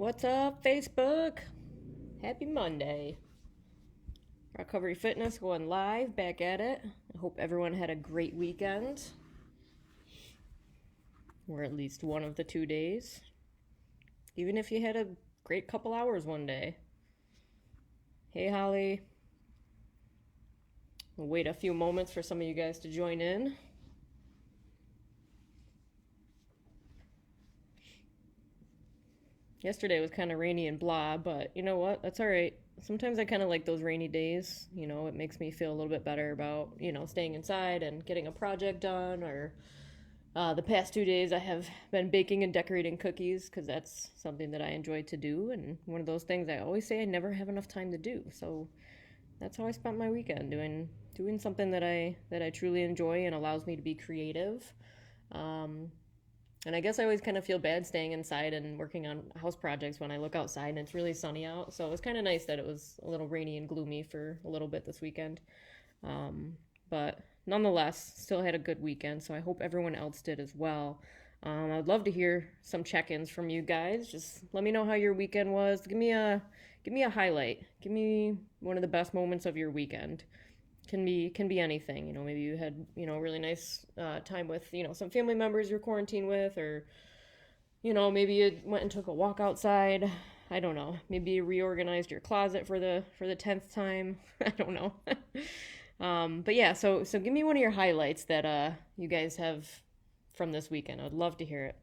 What's up, Facebook? Happy Monday. Recovery Fitness going live, back at it. I hope everyone had a great weekend. Or at least one of the 2 days. Even if you had a great couple hours one day. Hey, Holly. We'll wait a few moments for some of you guys to join in. Yesterday was kind of rainy and blah, but you know what? That's all right. Sometimes I kind of like those rainy days. It makes me feel a little bit better about, staying inside and getting a project done. Or the past 2 days, I have been baking and decorating cookies because that's something that I enjoy to do. And one of those things I always say I never have enough time to do. So that's how I spent my weekend, doing something that I truly enjoy and allows me to be creative. Um, and I guess I always kind of feel bad staying inside and working on house projects when I look outside and it's really sunny out. So it was kind of nice that it was a little rainy and gloomy for a little bit this weekend. But nonetheless, still had a good weekend. So I hope everyone else did as well. I'd love to hear some check-ins from you guys. Just let me know how your weekend was. Give me a highlight. Give me one of the best moments of your weekend. Can be anything. Maybe you had a really nice time with some family members you're quarantined with, or maybe you went and took a walk outside. I don't know. Maybe you reorganized your closet for the 10th time. I don't know. But yeah, so give me one of your highlights that you guys have from this weekend. I'd love to hear it.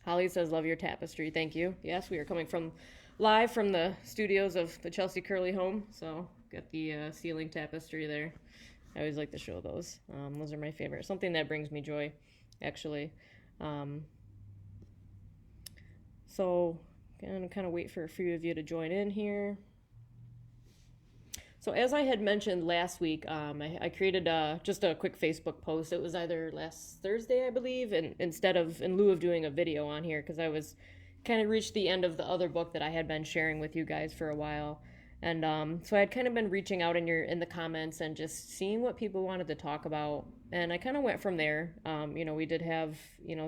Holly says, "Love your tapestry." Thank you. Yes, we are coming live from the studios of the Chelsea Curley home. So got the ceiling tapestry there. I always like to show those. Those are my favorite. Something that brings me joy, actually. So gonna kind of wait for a few of you to join in here. So as I had mentioned last week, I created just a quick Facebook post. It was either last Thursday, I believe, and in lieu of doing a video on here, because I was kind of reached the end of the other book that I had been sharing with you guys for a while. And so I had kind of been reaching out in the comments and just seeing what people wanted to talk about. And I kind of went from there. We did have,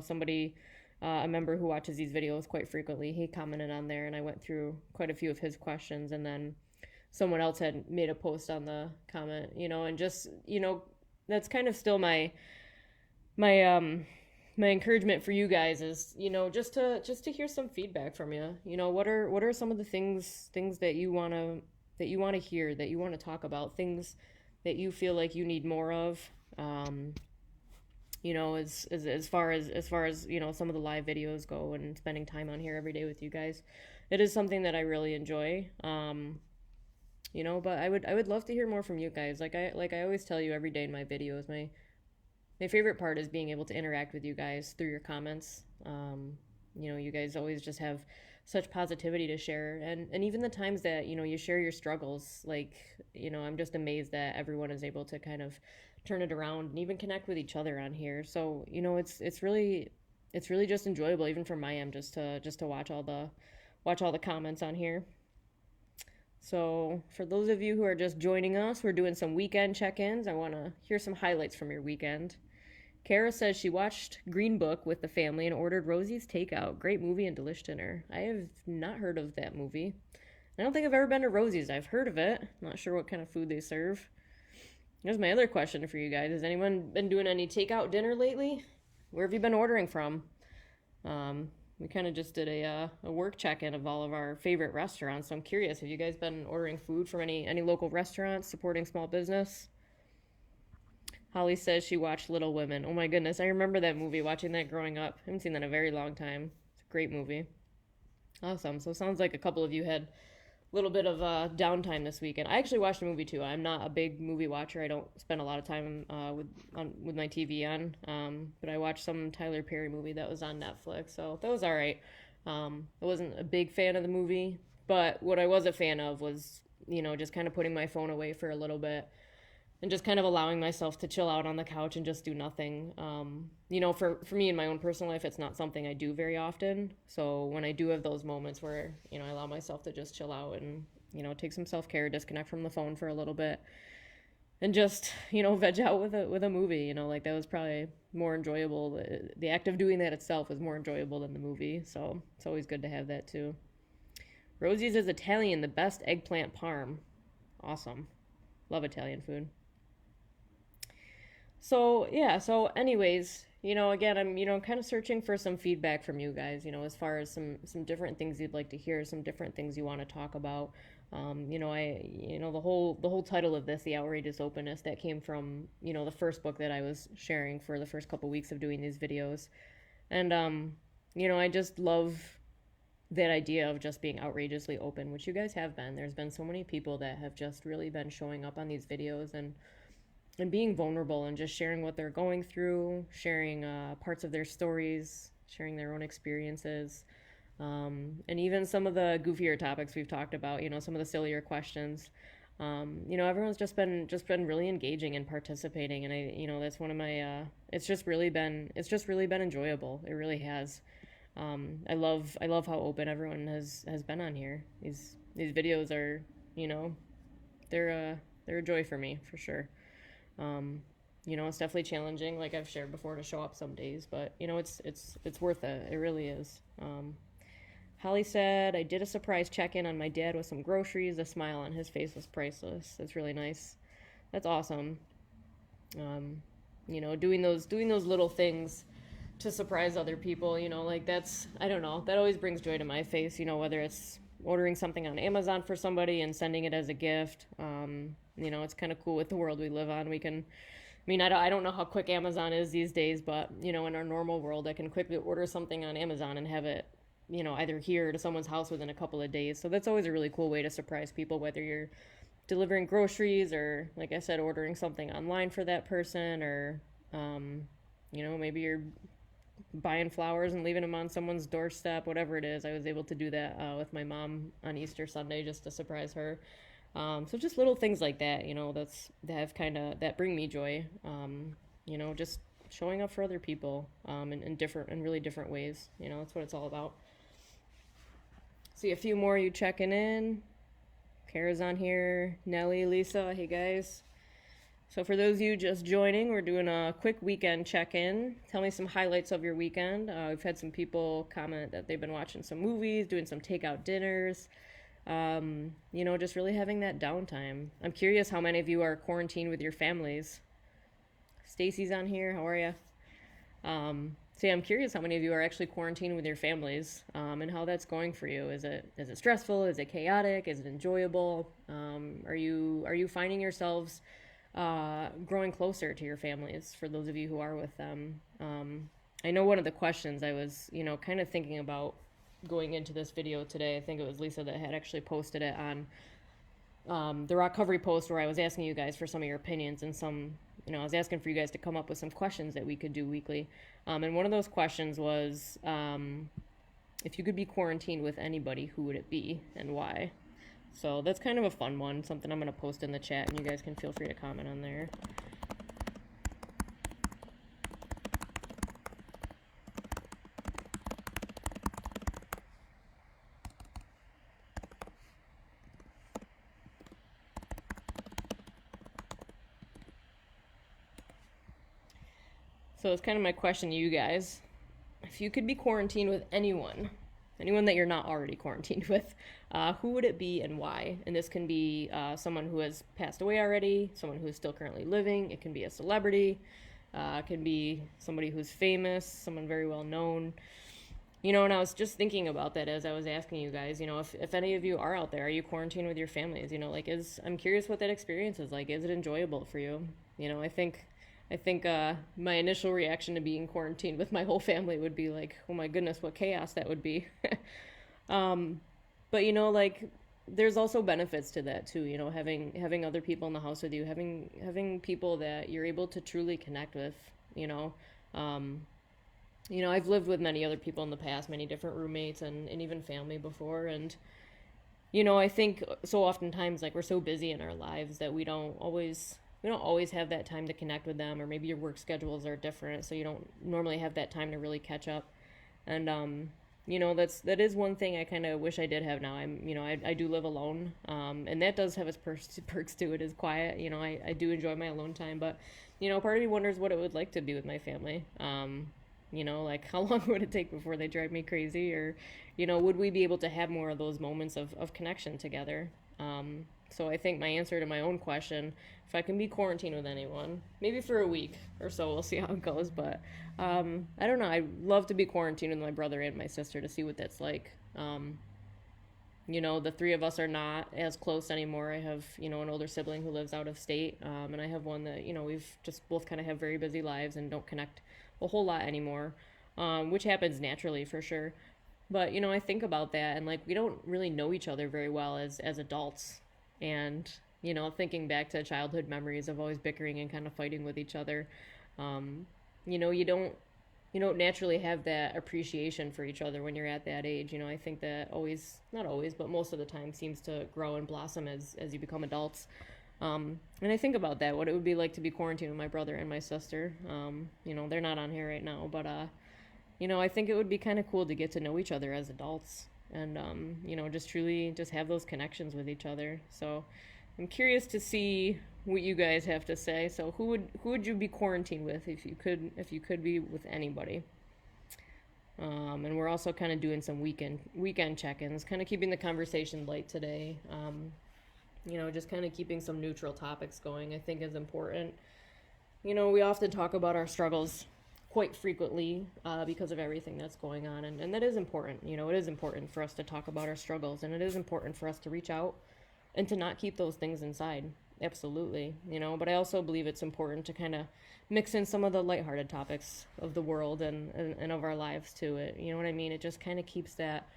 somebody, a member who watches these videos quite frequently. He commented on there, and I went through quite a few of his questions. And then someone else had made a post on the comment, and just, that's kind of still my encouragement for you guys is, just to hear some feedback from you. What are some of the things that you want to hear, that you want to talk about, things that you feel like you need more of, as far as some of the live videos go, and spending time on here every day with you guys. It is something that I really enjoy. But I would love to hear more from you guys. Like I always tell you every day in my videos, my favorite part is being able to interact with you guys through your comments. You guys always just have such positivity to share, and even the times that you share your struggles, I'm just amazed that everyone is able to kind of turn it around and even connect with each other on here. So it's really just enjoyable, even from my end, just to watch all the comments on here. So for those of you who are just joining us, we're doing some weekend check-ins. I want to hear some highlights from your weekend. Kara says she watched Green Book with the family and ordered Rosie's Takeout. Great movie and delish dinner. I have not heard of that movie. I don't think I've ever been to Rosie's. I've heard of it. Not sure what kind of food they serve. Here's my other question for you guys. Has anyone been doing any takeout dinner lately? Where have you been ordering from? We kind of just did a work check-in of all of our favorite restaurants. So I'm curious, have you guys been ordering food from any local restaurants supporting small business? Holly says she watched Little Women. Oh my goodness, I remember that movie, watching that growing up. I haven't seen that in a very long time. It's a great movie. Awesome. So it sounds like a couple of you had a little bit of downtime this weekend. I actually watched a movie too. I'm not a big movie watcher. I don't spend a lot of time with my TV on. But I watched some Tyler Perry movie that was on Netflix, so that was all right. I wasn't a big fan of the movie, but what I was a fan of was, just kind of putting my phone away for a little bit and just kind of allowing myself to chill out on the couch and just do nothing. For me in my own personal life, it's not something I do very often. So when I do have those moments where, I allow myself to just chill out and, take some self-care, disconnect from the phone for a little bit and just, veg out with a movie, that was probably more enjoyable. The act of doing that itself was more enjoyable than the movie. So it's always good to have that too. Rosie's is Italian, the best eggplant parm. Awesome. Love Italian food. So, yeah, so anyways, again, I'm, kind of searching for some feedback from you guys, as far as some different things you'd like to hear, some different things you want to talk about. The whole title of this, The Outrageous Openness, that came from, the first book that I was sharing for the first couple weeks of doing these videos. And, I just love that idea of just being outrageously open, which you guys have been. There's been so many people that have just really been showing up on these videos and being vulnerable and just sharing what they're going through, sharing parts of their stories, sharing their own experiences, and even some of the goofier topics we've talked about. Some of the sillier questions. Everyone's just been really engaging and participating, and that's one of my. It's just really been enjoyable. It really has. I love how open everyone has been on here. These videos are, they're a joy for me for sure. It's definitely challenging, like I've shared before, to show up some days, but it's worth it. It really is. Holly said, I did a surprise check-in on my dad with some groceries. The smile on his face was priceless. That's really nice. That's awesome. Doing those little things to surprise other people, like that's, I don't know, that always brings joy to my face, whether it's ordering something on Amazon for somebody and sending it as a gift. It's kind of cool with the world we live on. I don't know how quick Amazon is these days, but, in our normal world, I can quickly order something on Amazon and have it, either here to someone's house within a couple of days. So that's always a really cool way to surprise people, whether you're delivering groceries or, like I said, ordering something online for that person, or, maybe you're buying flowers and leaving them on someone's doorstep, whatever it is. I was able to do that with my mom on Easter Sunday just to surprise her. So just little things like that, that bring me joy. Just showing up for other people in really different ways. That's what it's all about. See a few more you checking in. Kara's on here. Nellie, Lisa, hey guys. So for those of you just joining, we're doing a quick weekend check-in. Tell me some highlights of your weekend. We've had some people comment that they've been watching some movies, doing some takeout dinners, just really having that downtime. I'm curious how many of you are quarantined with your families. Stacy's on here. How are you? I'm curious how many of you are actually quarantined with your families, and how that's going for you. Is it stressful? Is it chaotic? Is it enjoyable? Are you finding yourselves growing closer to your families, for those of you who are with them? I know one of the questions I was, kind of thinking about going into this video today, I think it was Lisa that had actually posted it on the recovery post, where I was asking you guys for some of your opinions, and I was asking for you guys to come up with some questions that we could do weekly. And one of those questions was, if you could be quarantined with anybody, who would it be and why? So that's kind of a fun one, something I'm going to post in the chat, and you guys can feel free to comment on there. So it's kind of my question to you guys. If you could be quarantined with anyone that you're not already quarantined with, who would it be and why? And this can be someone who has passed away already, someone who is still currently living. It can be a celebrity. It can be somebody who's famous, someone very well known. And I was just thinking about that as I was asking you guys, if any of you are out there, are you quarantined with your families? I'm curious what that experience is like. Is it enjoyable for you? I think my initial reaction to being quarantined with my whole family would be like, oh my goodness, what chaos that would be. But there's also benefits to that too. Having other people in the house with you, having people that you're able to truly connect with. I've lived with many other people in the past, many different roommates and even family before, and I think so oftentimes, we're so busy in our lives that we don't always have that time to connect with them, or maybe your work schedules are different, so you don't normally have that time to really catch up. And that is one thing I kind of wish I did have now. I do live alone, and that does have its perks to it. Is quiet. I do enjoy my alone time, but part of me wonders what it would like to be with my family. Like how long would it take before they drive me crazy? Or, would we be able to have more of those moments of connection together? So I think my answer to my own question, if I can be quarantined with anyone, maybe for a week or so, we'll see how it goes. But I don't know. I'd love to be quarantined with my brother and my sister to see what that's like. The three of us are not as close anymore. I have, an older sibling who lives out of state, and I have one that, we've just both kind of have very busy lives and don't connect a whole lot anymore, which happens naturally for sure. But, I think about that and like we don't really know each other very well as adults. And, thinking back to childhood memories of always bickering and kind of fighting with each other, um, you don't naturally have that appreciation for each other when you're at that age. I think that always, not always, but most of the time seems to grow and blossom as you become adults. And I think about that, what it would be like to be quarantined with my brother and my sister. They're not on here right now, but, I think it would be kind of cool to get to know each other as adults and, just truly just have those connections with each other. So I'm curious to see what you guys have to say. So who would you be quarantined with if you could be with anybody? And we're also kind of doing some weekend check-ins, kind of keeping the conversation light today. Just kind of keeping some neutral topics going, I think is important. We often talk about our struggles quite frequently because of everything that's going on, and that is important. It is important for us to talk about our struggles, and it is important for us to reach out and to not keep those things inside. Absolutely. But I also believe it's important to kind of mix in some of the lighthearted topics of the world and of our lives to it. You know what I mean? It just kind of keeps that,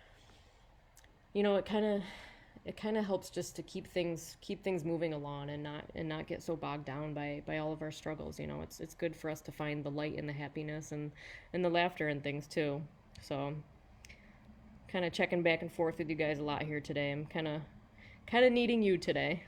it kind of helps just to keep things moving along and not get so bogged down by all of our struggles. It's good for us to find the light and the happiness and the laughter and things too. So kind of checking back and forth with you guys a lot here today. I'm kind of needing you today.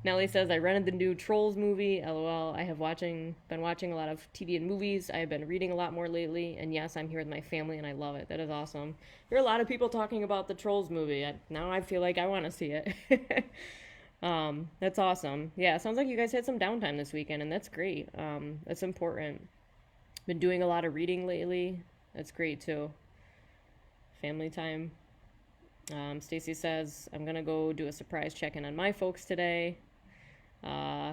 Nellie says, I rented the new Trolls movie. LOL. I have been watching a lot of TV and movies. I have been reading a lot more lately. And yes, I'm here with my family and I love it. That is awesome. There are a lot of people talking about the Trolls movie. Now I feel like I want to see it. That's awesome. Yeah, sounds like you guys had some downtime this weekend and that's great. That's important. Been doing a lot of reading lately. That's great too. Family time. Stacy says, I'm going to go do a surprise check-in on my folks today.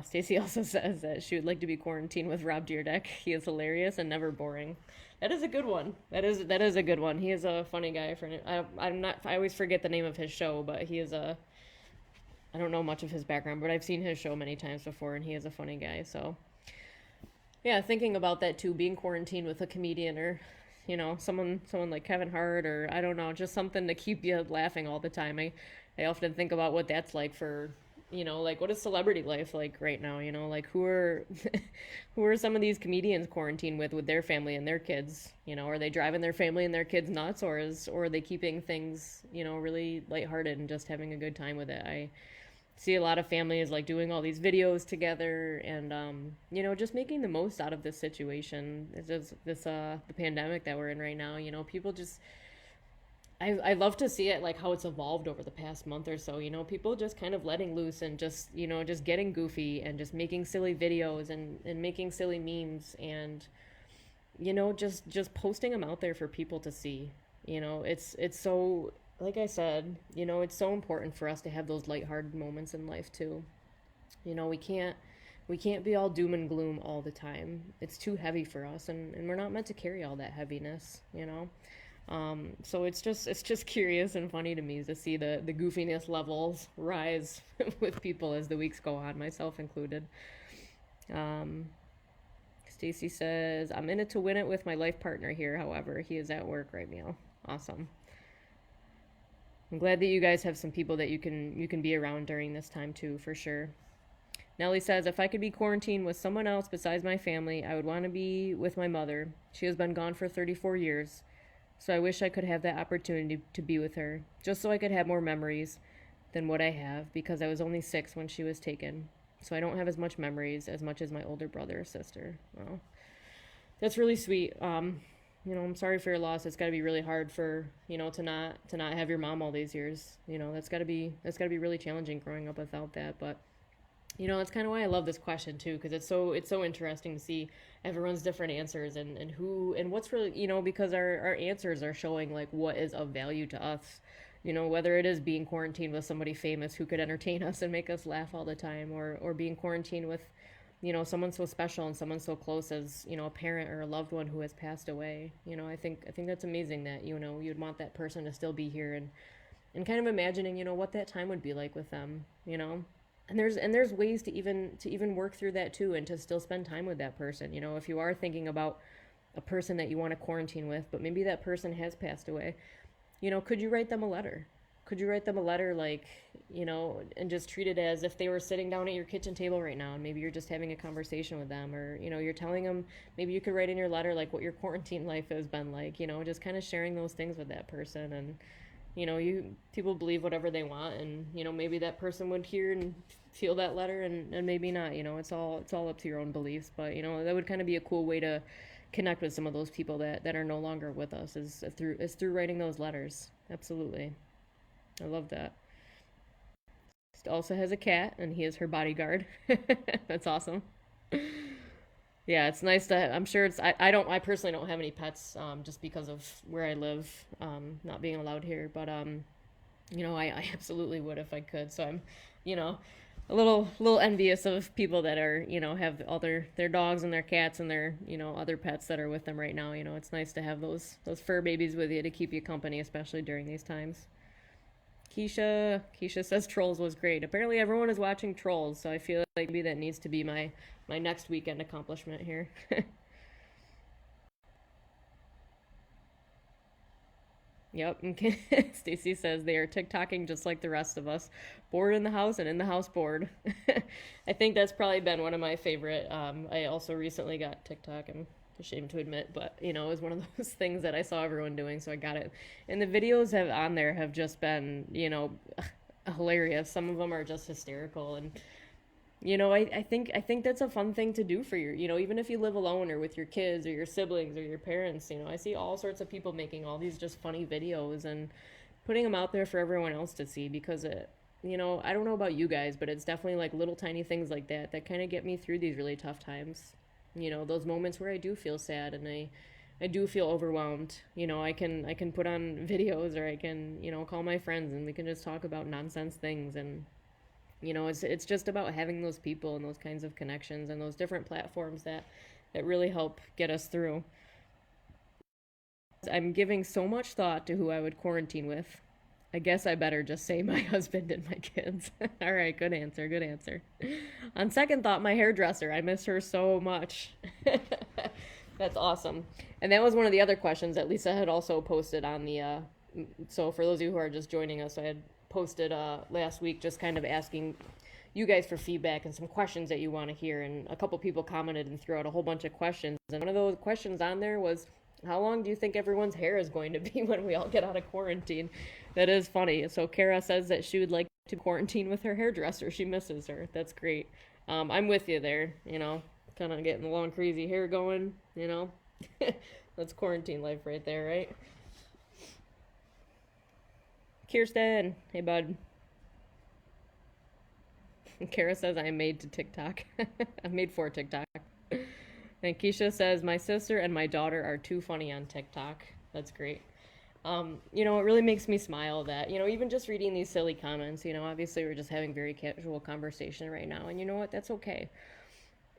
Stacy also says that she would like to be quarantined with Rob Dyrdek. He is hilarious and never boring. That is a good one. That is a good one. He is a funny guy. I always forget the name of his show, but I don't know much of his background, but I've seen his show many times before, and he is a funny guy. So, yeah, thinking about that too, being quarantined with a comedian or someone like Kevin Hart, or I don't know, just something to keep you laughing all the time. I often think about what that's like for, like what is celebrity life like right now, like who are who are some of these comedians quarantined with their family and their kids, are they driving their family and their kids nuts, or are they keeping things, really lighthearted and just having a good time with it? I see a lot of families like doing all these videos together and just making the most out of this situation. It's just the pandemic that we're in right now. People just I love to see it, like how it's evolved over the past month or so. People just kind of letting loose and just just getting goofy and just making silly videos and making silly memes and just posting them out there for people to see. It's so, like I said, it's so important for us to have those lighthearted moments in life too. We can't be all doom and gloom all the time. It's too heavy for us, and we're not meant to carry all that heaviness. So it's just curious and funny to me to see the goofiness levels rise with people as the weeks go on, myself included. Stacy says, I'm in it to win it with my life partner here. However, he is at work right now. Awesome. I'm glad that you guys have some people that you can be around during this time too, for sure. Nellie says, if I could be quarantined with someone else besides my family, I would want to be with my mother. She has been gone for 34 years, so I wish I could have that opportunity to be with her, just so I could have more memories than what I have, because I was only 6 when she was taken, so I don't have as much memories as much as my older brother or sister. Well, that's really sweet. I'm sorry for your loss. It's got to be really hard for, to not have your mom all these years. That's got to be really challenging growing up without that. But, It's kind of why I love this question too, because it's so interesting to see everyone's different answers and who and what's really, because our answers are showing like what is of value to us. Whether it is being quarantined with somebody famous who could entertain us and make us laugh all the time, or being quarantined with, someone so special and someone so close as, a parent or a loved one who has passed away. I think that's amazing that, you'd want that person to still be here and kind of imagining, what that time would be like with them. And there's ways to even work through that too, and to still spend time with that person. If you are thinking about a person that you want to quarantine with, but maybe that person has passed away, could you write them a letter? Could you write them a letter, like, and just treat it as if they were sitting down at your kitchen table right now, and maybe you're just having a conversation with them, or you're telling them. Maybe you could write in your letter like what your quarantine life has been like, just kind of sharing those things with that person. And you people believe whatever they want, and maybe that person would hear and feel that letter, and maybe not. It's all up to your own beliefs, but that would kind of be a cool way to connect with some of those people that are no longer with us, is through writing those letters. Absolutely. I love that. She also has a cat, and he is her bodyguard. That's awesome. Yeah, it's nice to. I'm sure it's. I personally don't have any pets, just because of where I live, not being allowed here. But I absolutely would if I could. So I'm, you know, a little envious of people that are, have all their dogs and their cats and their, other pets that are with them right now. It's nice to have those fur babies with you to keep you company, especially during these times. Keisha says Trolls was great. Apparently everyone is watching Trolls, so I feel like maybe that needs to be my next weekend accomplishment here. Yep. Okay. Stacy says they are TikToking just like the rest of us, bored in the house and in the house bored. I think that's probably been one of my favorite. I also recently got TikTok. I'm ashamed to admit, but it was one of those things that I saw everyone doing, so I got it. And the videos have on there have just been, hilarious. Some of them are just hysterical, and I think that's a fun thing to do for your, even if you live alone or with your kids or your siblings or your parents. I see all sorts of people making all these just funny videos and putting them out there for everyone else to see, because I don't know about you guys, but it's definitely like little tiny things like that kind of get me through these really tough times. Those moments where I do feel sad and I do feel overwhelmed. I can put on videos, or I can, call my friends and we can just talk about nonsense things. And it's just about having those people and those kinds of connections and those different platforms that really help get us through. I'm giving so much thought to who I would quarantine with. I guess I better just say my husband and my kids. All right, good answer, good answer. On second thought, my hairdresser. I miss her so much. That's awesome. And that was one of the other questions that Lisa had also posted on the. So for those of you who are just joining us, I had posted last week just kind of asking you guys for feedback and some questions that you want to hear. And a couple people commented and threw out a whole bunch of questions. And one of those questions on there was, how long do you think everyone's hair is going to be when we all get out of quarantine? That is funny. So Kara says that she would like to quarantine with her hairdresser. She misses her. That's great. I'm with you there, kind of getting the long crazy hair going. That's quarantine life right there, right? Kirsten, hey bud. Kara says I'm made to TikTok. I'm made for TikTok. And Keisha says my sister and my daughter are too funny on TikTok. That's great. It really makes me smile that, even just reading these silly comments, obviously we're just having very casual conversation right now. And you know what? That's okay.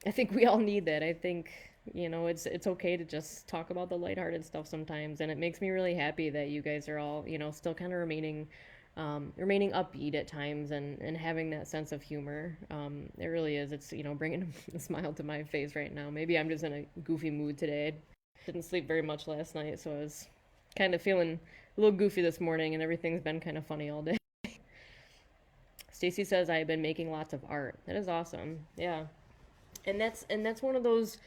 I think we all need that. I think, it's okay to just talk about the lighthearted stuff sometimes. And it makes me really happy that you guys are all, still kind of remaining upbeat at times, and having that sense of humor. It really is. It's, bringing a smile to my face right now. Maybe I'm just in a goofy mood today. I didn't sleep very much last night, so I was kind of feeling a little goofy this morning, and everything's been kind of funny all day. Stacy says I've been making lots of art. That is awesome. Yeah. And that's one of those,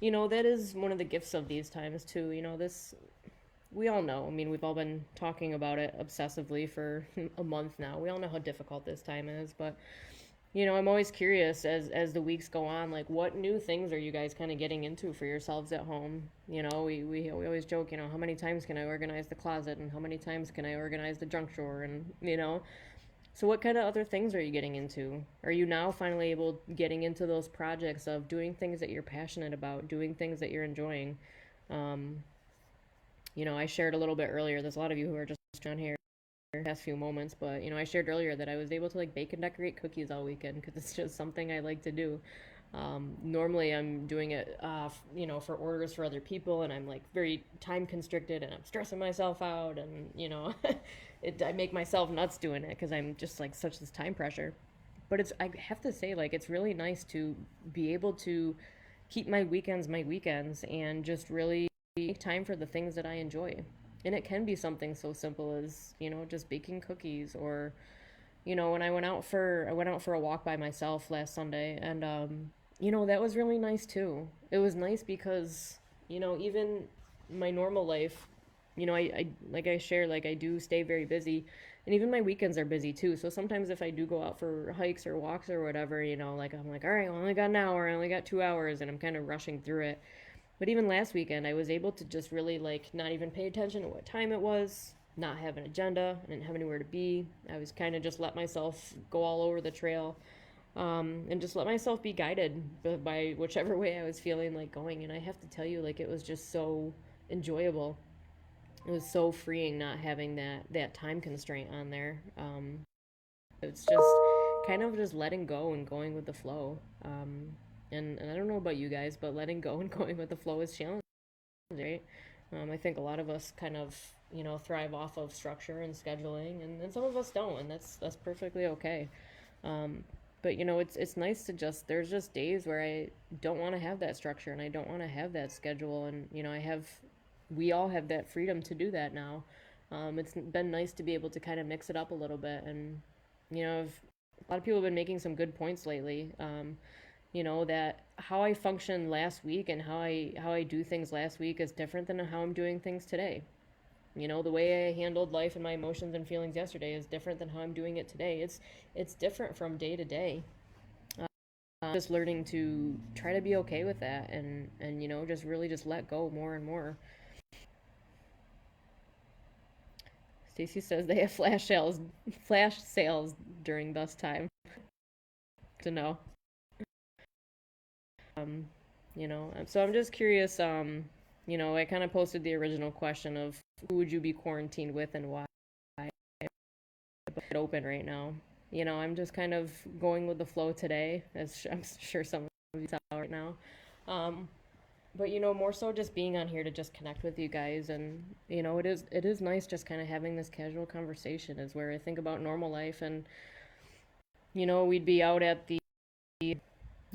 that is one of the gifts of these times too. This, we all know. I mean, we've all been talking about it obsessively for a month now. We all know how difficult this time is, but I'm always curious as the weeks go on, like what new things are you guys kind of getting into for yourselves at home? We always joke, how many times can I organize the closet, and how many times can I organize the junk drawer, and So what kind of other things are you getting into? Are you now finally able getting into those projects of doing things that you're passionate about, doing things that you're enjoying? Um, I shared a little bit earlier. There's a lot of you who are just on here the past few moments, but I shared earlier that I was able to like bake and decorate cookies all weekend because it's just something I like to do. Normally, I'm doing it, for orders for other people, and I'm like very time constricted, and I'm stressing myself out, and I make myself nuts doing it because I'm just like such this time pressure. But I have to say, like, it's really nice to be able to keep my weekends, and just really make time for the things that I enjoy. And it can be something so simple as just baking cookies, or when I went out for a walk by myself last Sunday, and that was really nice too. It was nice because even my normal life, I like I share, like I do stay very busy, and even my weekends are busy too. So sometimes if I do go out for hikes or walks or whatever, like I'm like, all right, I only got an hour, I only got 2 hours, and I'm kind of rushing through it. But even last weekend, I was able to just really like not even pay attention to what time it was, not have an agenda. I didn't have anywhere to be. I was kind of just let myself go all over the trail, and just let myself be guided by whichever way I was feeling like going. And I have to tell you, like, it was just so enjoyable. It was so freeing not having that time constraint on there. It's just kind of just letting go and going with the flow. And I don't know about you guys, but letting go and going with the flow is challenging, right? I think a lot of us kind of thrive off of structure and scheduling, and some of us don't, and that's perfectly okay. Um, but it's nice to just there's just days where I don't want to have that structure and I don't want to have that schedule, and we all have that freedom to do that now. It's been nice to be able to kind of mix it up a little bit, and a lot of people have been making some good points lately. That how I functioned last week and how I do things last week is different than how I'm doing things today. The way I handled life and my emotions and feelings yesterday is different than how I'm doing it today. It's different from day to day. Just learning to try to be okay with that, and just really just let go more and more. Stacy says they have flash sales during bus time. To know. Um, so I'm just curious. I kind of posted the original question of who would you be quarantined with and why. It open right now. I'm just kind of going with the flow today, as I'm sure some of you saw right now. Um, but more so just being on here to just connect with you guys, and it is nice just kind of having this casual conversation. Is where I think about normal life, and we'd be out at the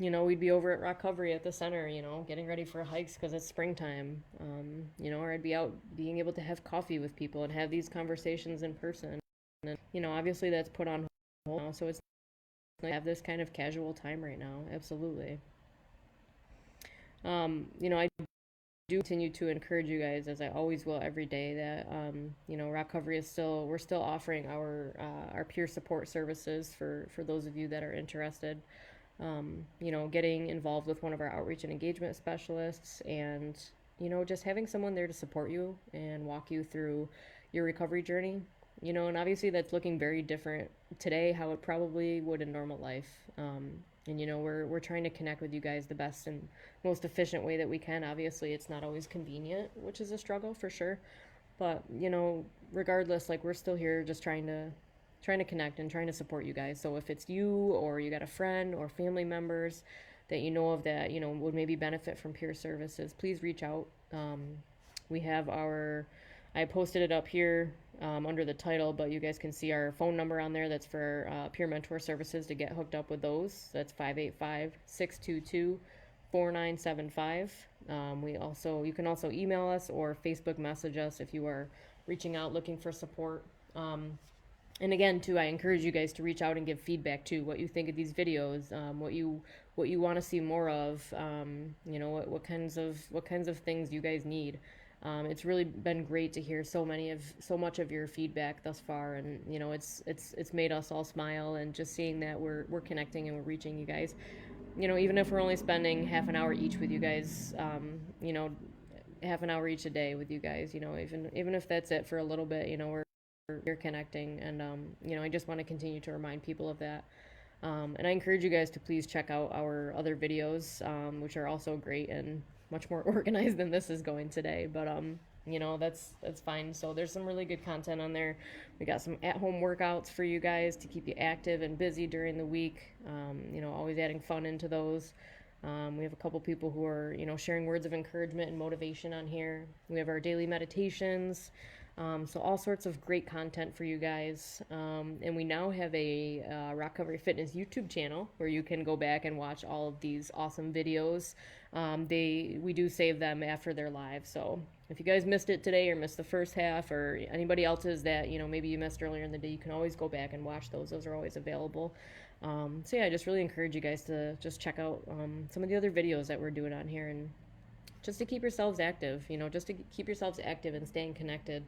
we'd be over at Rock Covery at the center, getting ready for hikes because it's springtime. Or I'd be out being able to have coffee with people and have these conversations in person. And, obviously that's put on hold now, so it's nice to have this kind of casual time right now. Absolutely. I do continue to encourage you guys, as I always will every day, that Rock Covery we're still offering our peer support services for those of you that are interested. Getting involved with one of our outreach and engagement specialists, and just having someone there to support you and walk you through your recovery journey. And obviously that's looking very different today how it probably would in normal life. And we're trying to connect with you guys the best and most efficient way that we can. Obviously it's not always convenient, which is a struggle for sure, but regardless, like, we're still here just trying to connect and trying to support you guys. So if it's you, or you got a friend or family members that you know of that would maybe benefit from peer services, please reach out. We have I posted it up here, under the title, but you guys can see our phone number on there. That's for peer mentor services to get hooked up with those. That's 585-622-4975. You can also email us or Facebook message us if you are reaching out looking for support. And again, too, I encourage you guys to reach out and give feedback too. What you think of these videos, what you want to see more of. What kinds of things you guys need. It's really been great to hear so much of your feedback thus far, and it's made us all smile, and just seeing that we're connecting and we're reaching you guys. Even if we're only spending half an hour each with you guys, half an hour each a day with you guys. Even if that's it for a little bit, you're connecting, and I just want to continue to remind people of that. And I encourage you guys to please check out our other videos, which are also great and much more organized than this is going today. But that's fine. So there's some really good content on there. We got some at-home workouts for you guys to keep you active and busy during the week. Always adding fun into those. We have a couple people who are, sharing words of encouragement and motivation on here. We have our daily meditations. So all sorts of great content for you guys. And we now have a Rock Recovery Fitness YouTube channel where you can go back and watch all of these awesome videos. We do save them after they're live. So if you guys missed it today or missed the first half, or anybody else's that, maybe you missed earlier in the day, you can always go back and watch those. Those are always available. So yeah, I just really encourage you guys to just check out some of the other videos that we're doing on here, and just to keep yourselves active, just to keep yourselves active and staying connected.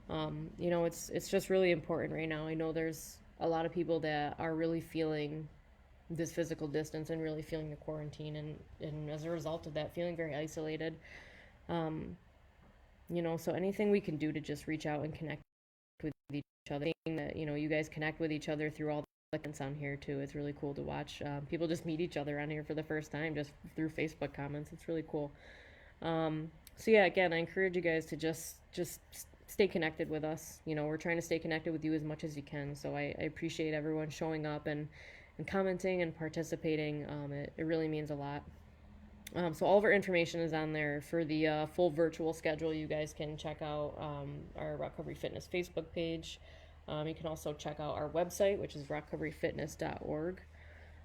It's just really important right now. I know there's a lot of people that are really feeling this physical distance and really feeling the quarantine, and as a result of that, feeling very isolated. So anything we can do to just reach out and connect with each other, that, you guys connect with each other through all the comments on here too. It's really cool to watch. People just meet each other on here for the first time just through Facebook comments. It's really cool. So yeah, again, I encourage you guys to just stay connected with us. We're trying to stay connected with you as much as you can. So I appreciate everyone showing up and commenting and participating. It really means a lot. So all of our information is on there. For the full virtual schedule, you guys can check out our Rock Recovery Fitness Facebook page. You can also check out our website, which is rockrecoveryfitness.org.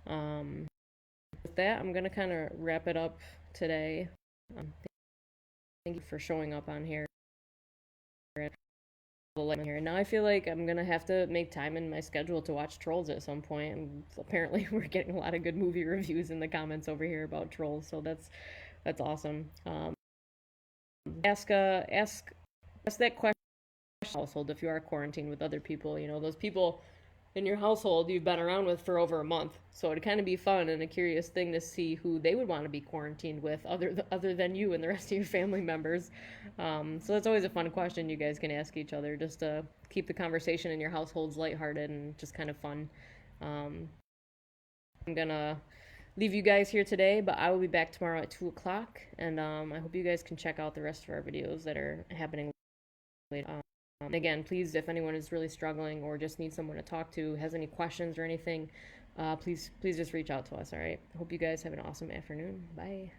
With that, I'm going to kind of wrap it up today. Thank you for showing up on here. And now I feel like I'm gonna have to make time in my schedule to watch Trolls at some point. And apparently, we're getting a lot of good movie reviews in the comments over here about Trolls, so that's awesome. Ask that question in your household if you are quarantined with other people. Those people in your household you've been around with for over a month. So it'd kind of be fun and a curious thing to see who they would want to be quarantined with other than you and the rest of your family members. So that's always a fun question you guys can ask each other, just to keep the conversation in your households lighthearted and just kind of fun. I'm gonna leave you guys here today, but I will be back tomorrow at 2 o'clock, and I hope you guys can check out the rest of our videos that are happening later. Again, please, if anyone is really struggling or just needs someone to talk to, has any questions or anything, please just reach out to us, all right? Hope you guys have an awesome afternoon. Bye.